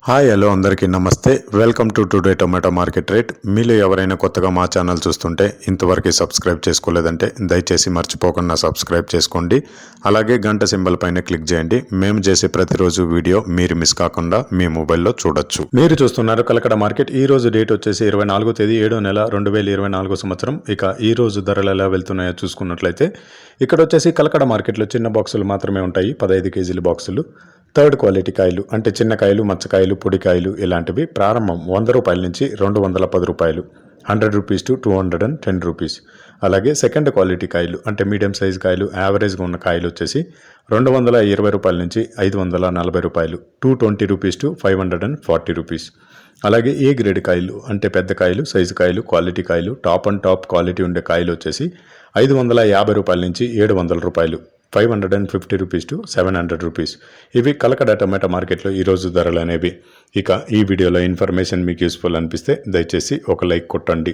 Hi hello అందరికీ నమస్తే. Welcome to today tomato market rate. మీలో ఎవరైనా కొత్తగా మా ఛానల్ చూస్తుంటే ఇంతవరకు సబ్స్క్రైబ్ చేసుకోలేదంటే దయచేసి మర్చిపోకుండా సబ్స్క్రైబ్ చేసుకోండి. అలాగే గంట సింబల్ పైన క్లిక్ చేయండి. మేము చేసే ప్రతిరోజు వీడియో మీరు మిస్ కాకుండా మీ మొబైల్లో చూడొచ్చు. మీరు చూస్తున్నారు కలకడ మార్కెట్. ఈ రోజు డేట్ వచ్చేసి 24వ తేదీ 7వ నెల 2024 సంవత్సరం. ఇక ఈ రోజు ధరలు ఎలా వెళ్తున్నాయో చూసుకున్నట్లయితే ఇక్కడ వచ్చేసి కలకడ మార్కెట్లో చిన్న బాక్సులు మాత్రమే ఉంటాయి, 15 కేజీల బాక్సులు. థర్డ్ క్వాలిటీ కాయలు అంటే చిన్న కాయలు, మచ్చకాయలు, పొడికాయలు ఇలాంటివి ప్రారంభం 100 రూపాయల నుంచి 210 రూపాయలు, 100 రూపీస్ టు 210 రూపీస్. అలాగే సెకండ్ క్వాలిటీ కాయలు అంటే మీడియం సైజ్ కాయలు, యావరేజ్గా ఉన్న కాయలు వచ్చేసి 220 రూపాయల నుంచి 540 రూపాయలు, 220 రూపీస్ టు 540 రూపీస్. అలాగే ఏ గ్రేడ్ కాయలు అంటే పెద్ద కాయలు, సైజు కాయలు, క్వాలిటీ కాయలు, టాప్ అండ్ టాప్ క్వాలిటీ ఉండే కాయలు వచ్చేసి 550 రూపాయల నుంచి 700 రూపాయలు, 550 రూపీస్ టు 700 రూపీస్. ఇవి కలకడ టమాటా మార్కెట్లో ఈరోజు ధరలు అనేవి. ఇక ఈ వీడియోలో ఇన్ఫర్మేషన్ మీకు యూస్ఫుల్ అనిపిస్తే దయచేసి ఒక లైక్ కొట్టండి.